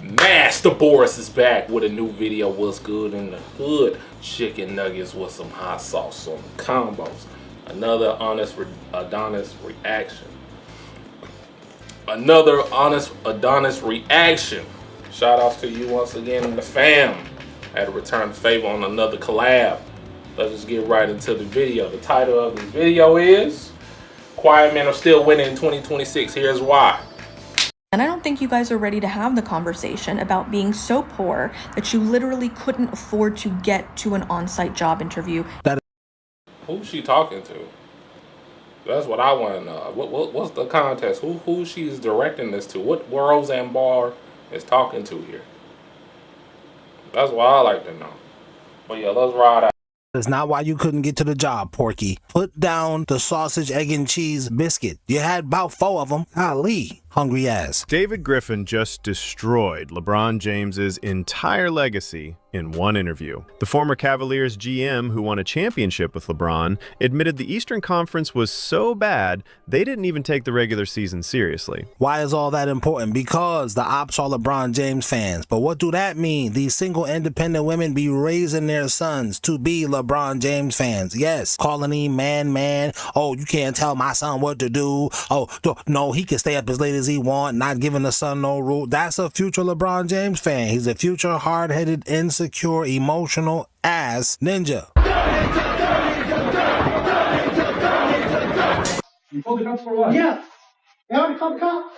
MasterBoris is back with a new video. What's good in the hood? Chicken nuggets with some hot sauce on the combos. Another honest Adonis reaction. Another honest Adonis reaction. Shout outs to you once again in the fam. Had to return the favor on another collab. Let's just get right into the video. The title of this video is Quiet Men Are Still Winning in 2026. Here's why. And I don't think you guys are ready to have the conversation about being so poor that you literally couldn't afford to get to an on-site job interview. Who's she talking to? That's what I want to know. What's the context? Who she's directing this to? What Roseanne Barr is talking to here? That's what I like to know. But yeah, let's ride out. That's not why you couldn't get to the job, Porky. Put down the sausage, egg, and cheese biscuit. You had about 4 of them. Golly, hungry ass. David Griffin just destroyed LeBron James's entire legacy in one interview. The former Cavaliers GM, who won a championship with LeBron, admitted the Eastern Conference was so bad they didn't even take the regular season seriously. Why is all that important? Because the ops are LeBron James fans. But what do that mean? These single independent women be raising their sons to be LeBron James fans. Yes, calling him man. Oh, you can't tell my son what to do. Oh, no, he can stay up as late as he want, not giving the son no rule. That's a future LeBron James fan. He's a future hard-headed, insecure, emotional ass ninja. You focused up for what? Yeah. You already called the cop.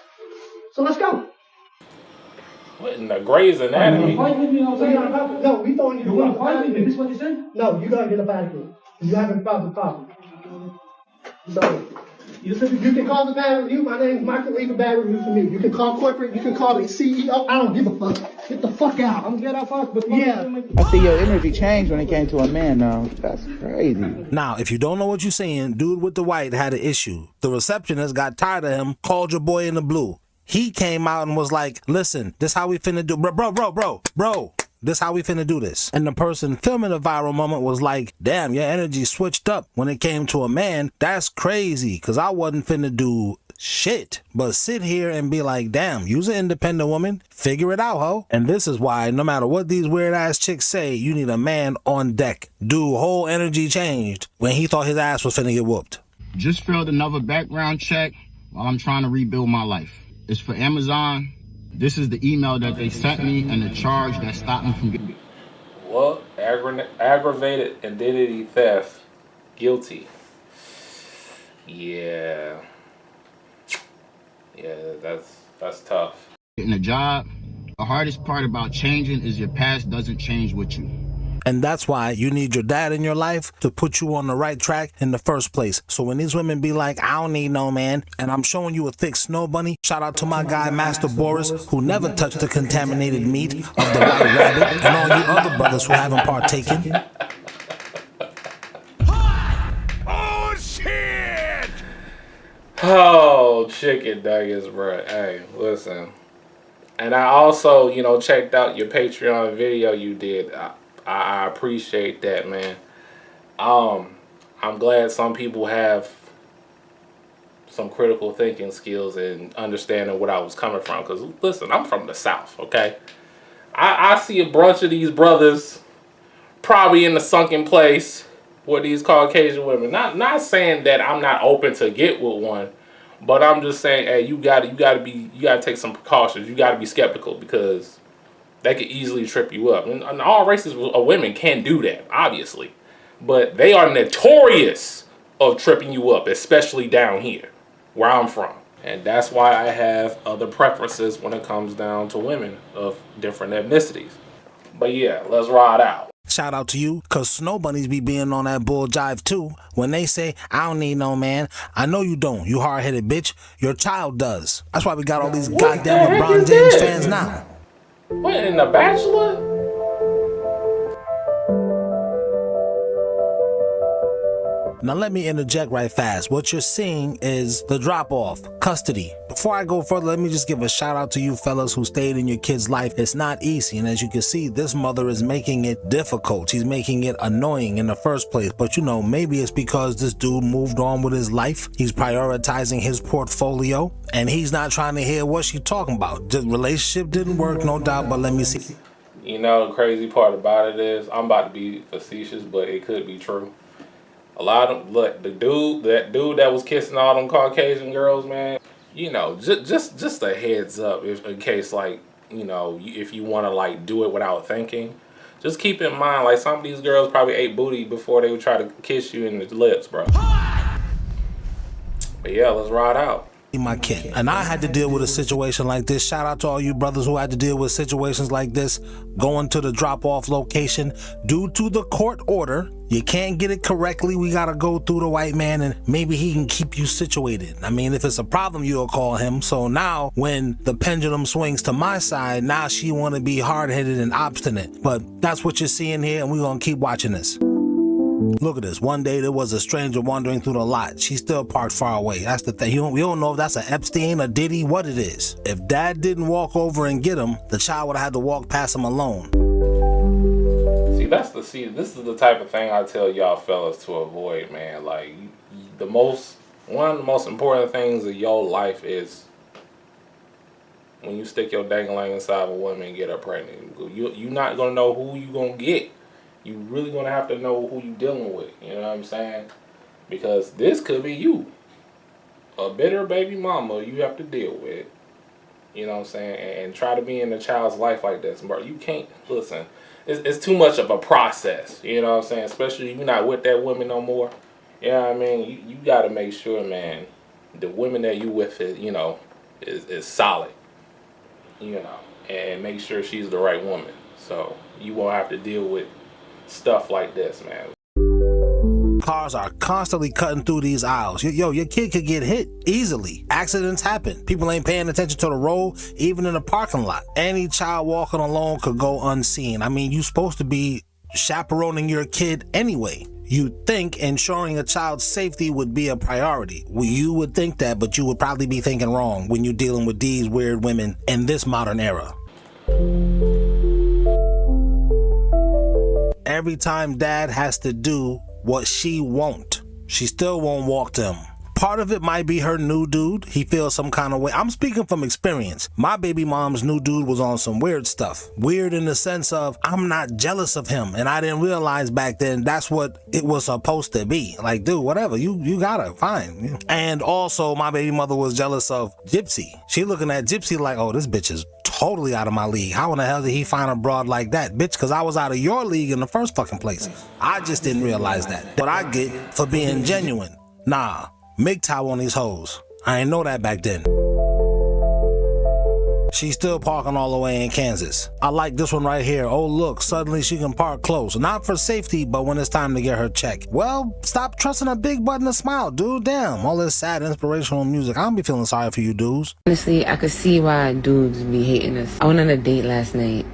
So let's go. What in the Grey's Anatomy? You fight with me outside? No, we throwing you. You want to fight with me? This is what you said? No, you gotta get up out of here. You haven't found the problem. So, you can call the bad review. My name's Michael. Leave a bad review for me. You can call corporate. You can call me CEO. I don't give a fuck. Get the fuck out. I'm get out fuck. But yeah. I see your energy change when it came to a man now. That's crazy. Now, if you don't know what you're saying, dude with the white had an issue. The receptionist got tired of him, called your boy in the blue. He came out and was like, listen, this how we finna do. Bro. This how we finna do this. And the person filming the viral moment was like, damn, your energy switched up when it came to a man. That's crazy, because I wasn't finna do shit. But sit here and be like, damn, you's an independent woman. Figure it out, ho. And this is why, no matter what these weird ass chicks say, you need a man on deck. Dude, whole energy changed when he thought his ass was finna get whooped. Just filled another background check while I'm trying to rebuild my life. It's for Amazon. This is the email that they sent me and the charge that stopped me from getting. What? Aggravated identity theft. Guilty. Yeah. Yeah, that's tough. Getting a job. The hardest part about changing is your past doesn't change with you. And that's why you need your dad in your life to put you on the right track in the first place. So when these women be like, I don't need no man, and I'm showing you a thick snow bunny, shout out to my guy, MasterBoris, who never touched the contaminated meat of the white rabbit, and all you other brothers who haven't partaken. Oh, shit! Oh, chicken nuggets, bro. Hey, listen. And I also, checked out your Patreon video you did. I appreciate that, man. I'm glad some people have some critical thinking skills and understanding what I was coming from. Because, listen, I'm from the South, okay? I see a bunch of these brothers probably in the sunken place with these Caucasian women. Not saying that I'm not open to get with one, but I'm just saying, hey, you gotta take some precautions. You gotta be skeptical because they could easily trip you up. And all races of women can do that, obviously. But they are notorious of tripping you up, especially down here, where I'm from. And that's why I have other preferences when it comes down to women of different ethnicities. But yeah, let's ride out. Shout out to you, because snow bunnies be being on that bull jive too. When they say, I don't need no man, I know you don't, you hard-headed bitch. Your child does. That's why we got all these goddamn LeBron James fans now. What, in The Bachelor? Now let me interject right fast. What you're seeing is the drop-off, custody. Before I go further, let me just give a shout out to you fellas who stayed in your kid's life. It's not easy, and as you can see, this mother is making it difficult. She's making it annoying in the first place, but you know, maybe it's because this dude moved on with his life. He's prioritizing his portfolio, and he's not trying to hear what she's talking about. The relationship didn't work, no doubt, but let me see. You know, the crazy part about it is, I'm about to be facetious, but it could be true. A lot of, look, that dude that was kissing all them Caucasian girls, man, you know, just a heads up, if in case, like, you know, if you want to, like, do it without thinking, just keep in mind, like, some of these girls probably ate booty before they would try to kiss you in the lips, bro. But yeah, let's ride out. My kid, and I had to deal with a situation like this. Shout out to all you brothers who had to deal with situations like this, going to the drop-off location due to the court order. You can't get it correctly. We gotta go through the white man, and maybe he can keep you situated. I mean, if it's a problem, you'll call him. So now when the pendulum swings to my side, now she want to be hard-headed and obstinate. But that's what you're seeing here, and we're gonna keep watching this. Look at this. One day there was a stranger wandering through the lot. She's still parked far away. That's the thing. We don't know if that's an Epstein, a Diddy, what it is. If dad didn't walk over and get him, the child would have had to walk past him alone. See, this is the type of thing I tell y'all fellas to avoid, man. Like, one of the most important things of your life is when you stick your dangling inside of a woman and get her pregnant. You're not gonna know who you gonna get. You really gonna have to know who you dealing with. You know what I'm saying? Because this could be you, a bitter baby mama you have to deal with. You know what I'm saying? And try to be in a child's life like this, bro. You can't listen. It's too much of a process. You know what I'm saying? Especially if you're not with that woman no more. You know what I mean? You got to make sure, man, the woman that you with is, you know, is solid. You know, and make sure she's the right woman. So you won't have to deal with stuff like this, man. Cars are constantly cutting through these aisles. Yo, your kid could get hit easily. Accidents happen. People ain't paying attention to the road, even in the parking lot. Any child walking alone could go unseen. I mean, you're supposed to be chaperoning your kid anyway. You'd think ensuring a child's safety would be a priority. Well, you would think that, but you would probably be thinking wrong when you're dealing with these weird women in this modern era. Every time dad has to do what she won't, she still won't walk to him. Part of it might be her new dude. He feels some kind of way. I'm speaking from experience. My baby mom's new dude was on some weird stuff. Weird in the sense of, I'm not jealous of him. And I didn't realize back then that's what it was supposed to be. Like, dude, whatever, you got her, fine. And also, my baby mother was jealous of Gypsy. She looking at Gypsy like, oh, this bitch is totally out of my league. How in the hell did he find a broad like that? Bitch, because I was out of your league in the first fucking place. I just didn't realize that. What I get for being genuine. Nah, MGTOW on these hoes. I ain't know that back then. She's still parking all the way in Kansas. I like this one right here. Oh look, suddenly she can park close. Not for safety, but when it's time to get her check. Well, stop trusting a big button to smile, dude. Damn, all this sad inspirational music. I don't be feeling sorry for you dudes. Honestly, I could see why dudes be hating us. I went on a date last night.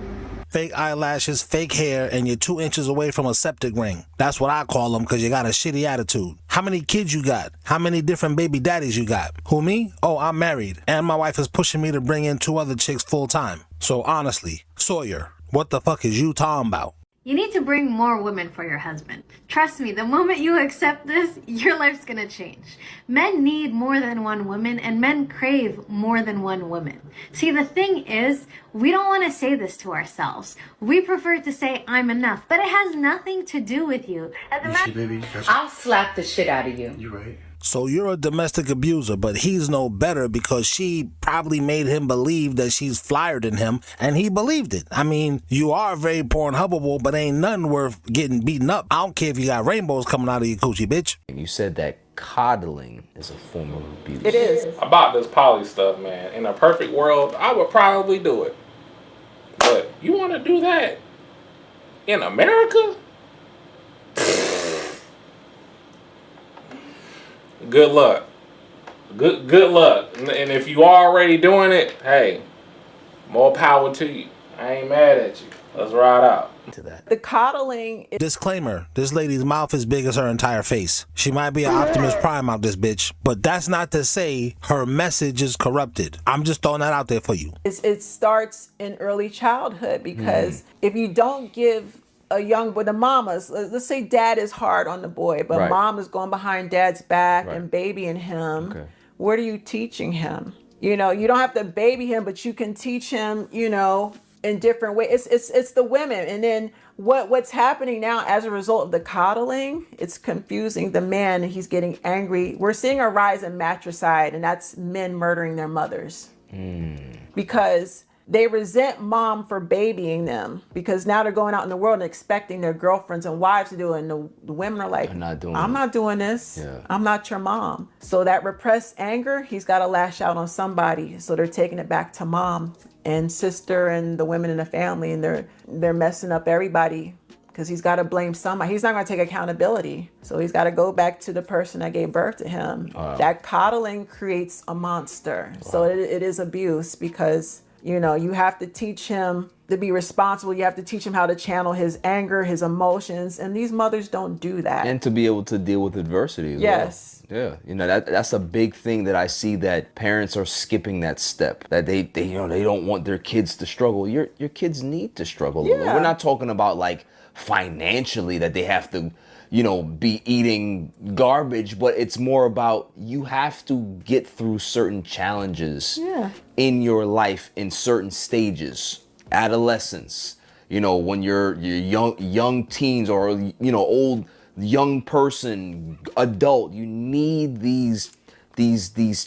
Fake eyelashes, fake hair, and you're 2 inches away from a septic ring. That's what I call them, because you got a shitty attitude. How many kids you got? How many different baby daddies you got? Who, me? Oh, I'm married. And my wife is pushing me to bring in 2 other chicks full time. So honestly, Sawyer, what the fuck is you talking about? You need to bring more women for your husband. Trust me, the moment you accept this, your life's gonna change. Men need more than one woman, and men crave more than one woman. See, the thing is, we don't want to say this to ourselves. We prefer to say, I'm enough, but it has nothing to do with you. I'll slap the shit out of you. You're right. So you're a domestic abuser, but he's no better because she probably made him believe that she's flyer than him, and he believed it. I mean, you are very Pornhubable, but ain't nothing worth getting beaten up. I don't care if you got rainbows coming out of your coochie, bitch. You said that coddling is a form of abuse. It is. About this poly stuff, man. In a perfect world, I would probably do it. But you want to do that in America? Good luck. Good luck. And if you already doing it, hey, more power to you. I ain't mad at you. Let's ride out. To that. The coddling is Disclaimer, this lady's mouth is big as her entire face. She might be an Optimus Prime out this bitch, but that's not to say her message is corrupted. I'm just throwing that out there for you. it starts in early childhood, because if you don't give a young boy, the mamas, let's say dad is hard on the boy, but mom is going behind dad's back and babying him. Okay. What are you teaching him? You know, you don't have to baby him, but you can teach him, you know, in different ways. It's the women. And then what's happening now as a result of the coddling, it's confusing the man, and he's getting angry. We're seeing a rise in matricide, and that's men murdering their mothers. Because they resent mom for babying them, because now they're going out in the world and expecting their girlfriends and wives to do it. And the women are like, I'm not doing this. Yeah. I'm not your mom. So that repressed anger, he's got to lash out on somebody. So they're taking it back to mom and sister and the women in the family, and they're messing up everybody, because he's got to blame somebody. He's not going to take accountability. So he's got to go back to the person that gave birth to him. Wow. That coddling creates a monster. Wow. So it is abuse, because you know, you have to teach him to be responsible. You have to teach him how to channel his anger, his emotions. And these mothers don't do that. And to be able to deal with adversity as well. Yeah, you know, that's a big thing that I see, that parents are skipping that step. That they you know, they don't want their kids to struggle. Your kids need to struggle. Yeah. We're not talking about like financially that they have to, you know, be eating garbage, but it's more about you have to get through certain challenges in your life in certain stages. Adolescence, you know, when you're young teens, or, you know, old young person, adult, you need these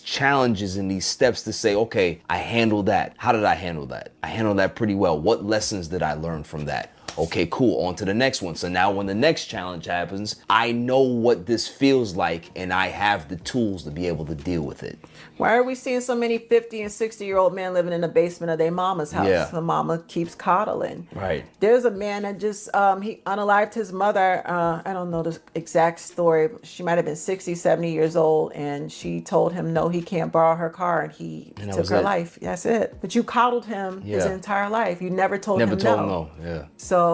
challenges and these steps to say, okay, I handled that. How did I handle that? I handled that pretty well. What lessons did I learn from that? Okay, cool, on to the next one. So now when the next challenge happens, I know what this feels like, and I have the tools to be able to deal with it. Why are we seeing so many 50 and 60-year-old men living in the basement of their mama's house? Yeah. The mama keeps coddling. Right. There's a man that just, he unalived his mother. I don't know the exact story. She might have been 60, 70 years old, and she told him, no, he can't borrow her car, and he took her life. That's it. But you coddled him his entire life. You never told him no. Never told him no, yeah. So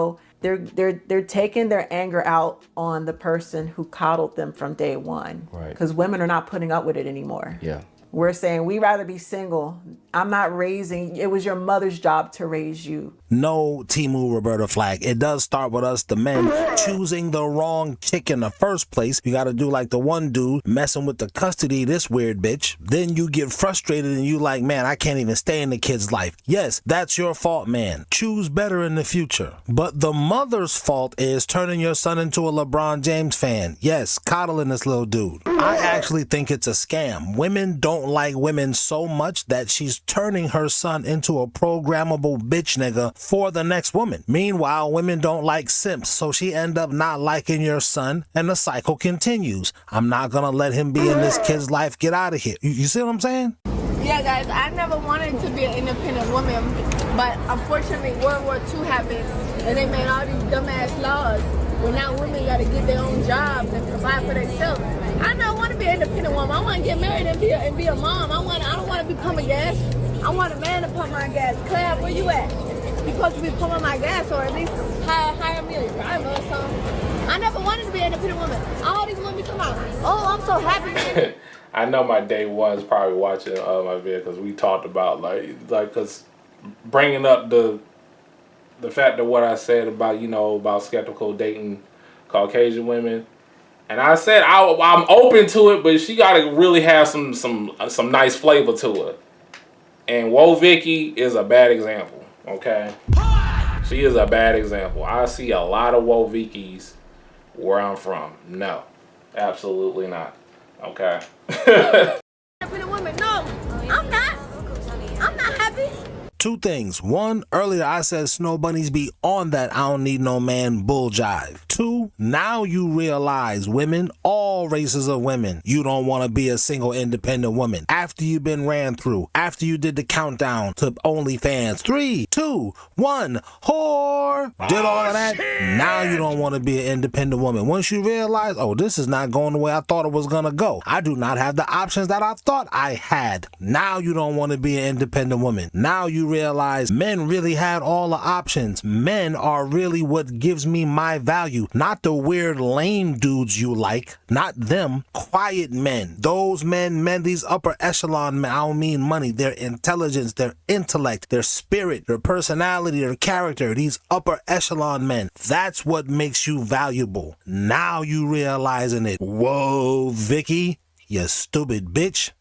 they're taking their anger out on the person who coddled them from day one. Right. Because women are not putting up with it anymore. Yeah. We're saying we'd rather be single. I'm not raising. It was your mother's job to raise you. No, Timu Roberta Flack. It does start with us, the men, choosing the wrong chick in the first place. You got to do like the one dude messing with the custody, this weird bitch. Then you get frustrated and you like, man, I can't even stay in the kid's life. Yes, that's your fault, man. Choose better in the future. But the mother's fault is turning your son into a LeBron James fan. Yes, coddling this little dude. I actually think it's a scam. Women don't like women so much that she's turning her son into a programmable bitch nigga for the next woman. Meanwhile, women don't like simps, so she end up not liking your son, and the cycle continues. I'm not gonna let him be in this kid's life. Get out of here. You see what I'm saying? Yeah, guys, I never wanted to be an independent woman, but unfortunately World War II happened, and they made all these dumbass laws where now women gotta get their own jobs and provide for themselves. I don't want to be an independent woman. I want to get married and be a mom. I don't want to be pumping gas. I want a man to pump my gas. Claire, where you at? You're supposed to be pumping my gas, or at least hire me a driver or something. I never wanted to be an independent woman. All these women come out, oh, I'm so happy. I know my day one's probably watching my video, because we talked about because bringing up the fact of what I said about, you know, about skeptical dating Caucasian women. And I said I'm open to it, but she got to really have some nice flavor to her. And Woe Vicky is a bad example, okay? She is a bad example. I see a lot of Woe Vickies where I'm from. No, absolutely not, okay? No, I'm not. I'm not happy. Two things. One, earlier I said snow bunnies be on that I don't need no man bull jive. 2, now you realize women, all races of women, you don't want to be a single independent woman. After you've been ran through, after you did the countdown to OnlyFans, 3, 2, 1, whore, did all of that, now you don't want to be an independent woman. Once you realize, oh, this is not going the way I thought it was going to go. I do not have the options that I thought I had. Now you don't want to be an independent woman. Now you realize men really had all the options. Men are really what gives me my value, not the weird lame dudes you like, not them. Quiet men, those men, these upper echelon men, I don't mean money, their intelligence, their intellect, their spirit, their personality, their character, these upper echelon men, that's what makes you valuable. Now you realizing it. Whoa, Vicky, you stupid bitch.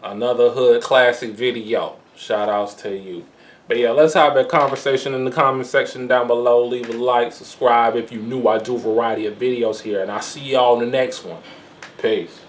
Another hood classic video. Shout outs to you. But yeah, let's have a conversation in the comment section down below. Leave a like, subscribe if you're new. I do a variety of videos here, and I'll see y'all in the next one. Peace.